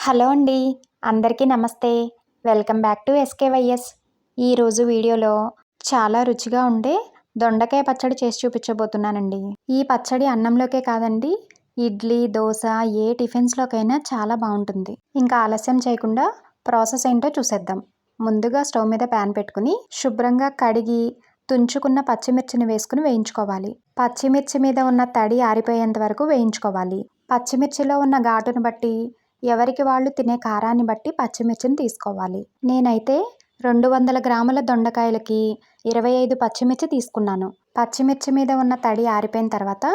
Hello అండి. అందరికీ నమస్తే. Welcome back to SKYS. ఈరోజు వీడియోలో చాలా రుచిగా ఉండే దొండకాయ పచ్చడి చేసి చూపించబోతున్నానండి. ఈ పచ్చడి అన్నంలోకే కాదండి, ఇడ్లీ, దోశ ఏ టిఫిన్స్లోకైనా చాలా బాగుంటుంది. ఇంకా ఆలస్యం చేయకుండా ప్రాసెస్ ఏంటో చూసేద్దాం. ముందుగా స్టవ్ మీద ప్యాన్ పెట్టుకుని శుభ్రంగా కడిగి తుంచుకున్న పచ్చిమిర్చిని వేసుకుని వేయించుకోవాలి. పచ్చిమిర్చి మీద ఉన్న తడి ఆరిపోయేంత వరకు వేయించుకోవాలి. పచ్చిమిర్చిలో ఉన్న ఘాటును బట్టి, ఎవరికి వాళ్ళు తినే కారాన్ని బట్టి పచ్చిమిర్చిని తీసుకోవాలి. నేనైతే 200 గ్రాముల దొండకాయలకి 25 పచ్చిమిర్చి తీసుకున్నాను. పచ్చిమిర్చి మీద ఉన్న తడి ఆరిపోయిన తర్వాత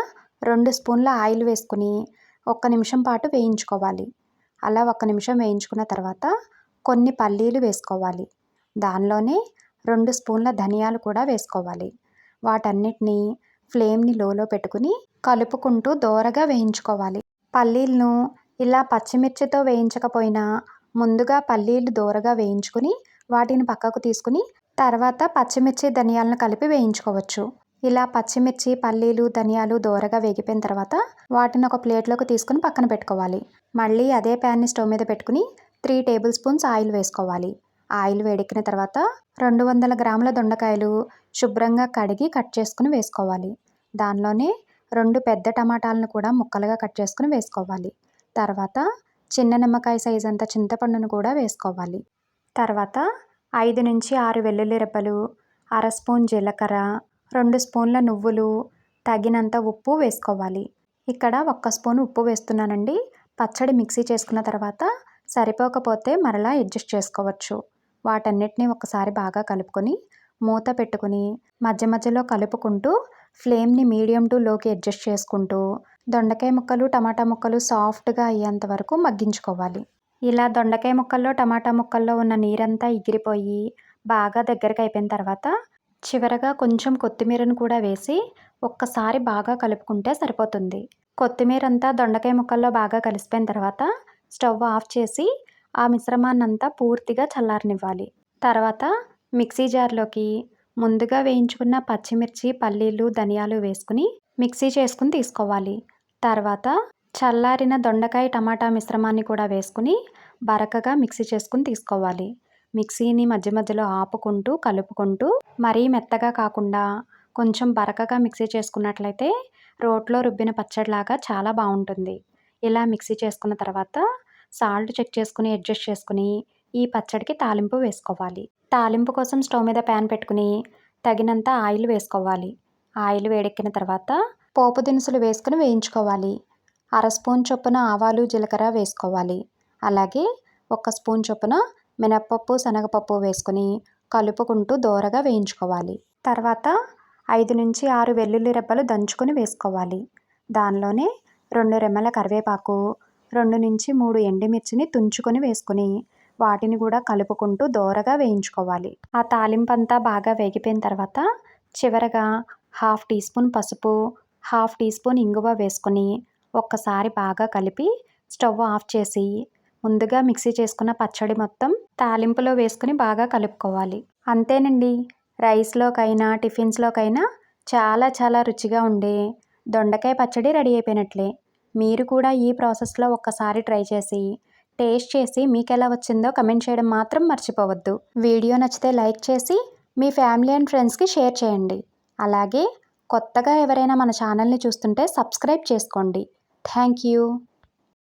2 స్పూన్ల ఆయిల్ వేసుకుని 1 నిమిషం పాటు వేయించుకోవాలి. అలా 1 నిమిషం వేయించుకున్న తర్వాత కొన్ని పల్లీలు వేసుకోవాలి. దానిలోనే 2 స్పూన్ల ధనియాలు కూడా వేసుకోవాలి. వాటన్నిటినీ ఫ్లేమ్ని లోలో పెట్టుకుని కలుపుకుంటూ దోరగా వేయించుకోవాలి. పల్లీలను ఇలా పచ్చిమిర్చితో వేయించకపోయినా ముందుగా పల్లీలు దోరగా వేయించుకుని వాటిని పక్కకు తీసుకుని తర్వాత పచ్చిమిర్చి ధనియాలను కలిపి వేయించుకోవచ్చు. ఇలా పచ్చిమిర్చి, పల్లీలు, ధనియాలు దోరగా వేగిపోయిన తర్వాత వాటిని ఒక ప్లేట్లోకి తీసుకుని పక్కన పెట్టుకోవాలి. మళ్ళీ అదే ప్యాన్ని స్టవ్ మీద పెట్టుకుని 3 టేబుల్ స్పూన్స్ ఆయిల్ వేసుకోవాలి. ఆయిల్ వేడెక్కిన తర్వాత 200 గ్రాముల దొండకాయలు శుభ్రంగా కడిగి కట్ చేసుకుని వేసుకోవాలి. దానిలోనే 2 పెద్ద టమాటాలను కూడా ముక్కలుగా కట్ చేసుకుని వేసుకోవాలి. తర్వాత చిన్న నిమ్మకాయ సైజ్ అంత చింతపండును కూడా వేసుకోవాలి. తర్వాత 5 నుంచి 6 వెల్లుల్లి రెబ్బలు, అర స్పూన్ జీలకర్ర, 2 స్పూన్ల నువ్వులు, తగినంత ఉప్పు వేసుకోవాలి. ఇక్కడ 1 స్పూన్ ఉప్పు వేస్తున్నానండి. పచ్చడి మిక్సీ చేసుకున్న తర్వాత సరిపోకపోతే మరలా అడ్జస్ట్ చేసుకోవచ్చు. వాటన్నిటిని ఒకసారి బాగా కలుపుకొని మూత పెట్టుకుని మధ్య మధ్యలో కలుపుకుంటూ ఫ్లేమ్ని మీడియం టు లోకి అడ్జస్ట్ చేసుకుంటూ దొండకాయ ముక్కలు, టమాటా ముక్కలు సాఫ్ట్గా అయ్యేంత వరకు మగ్గించుకోవాలి. ఇలా దొండకాయ ముక్కల్లో, టమాటా ముక్కల్లో ఉన్న నీరంతా ఎగిరిపోయి బాగా దగ్గరికి అయిపోయిన తర్వాత చివరగా కొంచెం కొత్తిమీరను కూడా వేసి ఒక్కసారి బాగా కలుపుకుంటే సరిపోతుంది. కొత్తిమీర అంతా దొండకాయ ముక్కల్లో బాగా కలిసిపోయిన తర్వాత స్టవ్ ఆఫ్ చేసి ఆ మిశ్రమాన్నంతా పూర్తిగా చల్లారనివ్వాలి. తర్వాత మిక్సీ జార్లోకి ముందుగా వేయించుకున్న పచ్చిమిర్చి, పల్లీలు, ధనియాలు వేసుకుని మిక్సీ చేసుకుని తీసుకోవాలి. తర్వాత చల్లారిన దొండకాయ, టమాటా మిశ్రమాన్ని కూడా వేసుకుని బరకగా మిక్సీ చేసుకుని తీసుకోవాలి. మిక్సీని మధ్య మధ్యలో ఆపుకుంటూ కలుపుకుంటూ మరీ మెత్తగా కాకుండా కొంచెం బరకగా మిక్సీ చేసుకున్నట్లయితే రోట్లో రుబ్బిన పచ్చడిలాగా చాలా బాగుంటుంది. ఇలా మిక్సీ చేసుకున్న తర్వాత సాల్ట్ చెక్ చేసుకుని అడ్జస్ట్ చేసుకుని ఈ పచ్చడికి తాలింపు వేసుకోవాలి. తాలింపు కోసం స్టవ్ మీద ప్యాన్ పెట్టుకుని తగినంత ఆయిల్ వేసుకోవాలి. ఆయిల్ వేడెక్కిన తర్వాత పోపు దినుసులు వేసుకుని వేయించుకోవాలి. అర స్పూన్ చొప్పున ఆవాలు, జీలకర్ర వేసుకోవాలి. అలాగే 1 స్పూన్ చొప్పున మినప్పప్పు, శనగపప్పు వేసుకుని కలుపుకుంటూ దోరగా వేయించుకోవాలి. తర్వాత 5 నుంచి 6 వెల్లుల్లి రెబ్బలు దంచుకొని వేసుకోవాలి. దానిలోనే 2 రెమ్మల కరివేపాకు, 2 నుంచి 3 ఎండుమిర్చిని తుంచుకొని వేసుకుని వాటిని కూడా కలుపుకుంటూ దోరగా వేయించుకోవాలి. ఆ తాలింపు అంతా బాగా వేగిపోయిన తర్వాత చివరగా 1/2 టీ స్పూన్ పసుపు, 1/2 టీ స్పూన్ ఇంగువ వేసుకుని ఒక్కసారి బాగా కలిపి స్టవ్ ఆఫ్ చేసి ముందుగా మిక్సీ చేసుకున్న పచ్చడి మొత్తం తాలింపులో వేసుకుని బాగా కలుపుకోవాలి. అంతేనండి, రైస్లోకైనా టిఫిన్స్లోకైనా చాలా చాలా రుచిగా ఉండే దొండకాయ పచ్చడి రెడీ అయిపోయినట్లే. మీరు కూడా ఈ ప్రాసెస్లో ఒక్కసారి ట్రై చేసి టేస్ట్ చేసి మీకు ఎలా వచ్చిందో కమెంట్ చేయడం మాత్రం మర్చిపోవద్దు. వీడియో నచ్చితే లైక్ చేసి మీ ఫ్యామిలీ అండ్ ఫ్రెండ్స్కి షేర్ చేయండి. అలాగే కొత్తగా ఎవరైనా మన ఛానల్ని చూస్తుంటే సబ్స్క్రైబ్ చేసుకోండి. Thank you.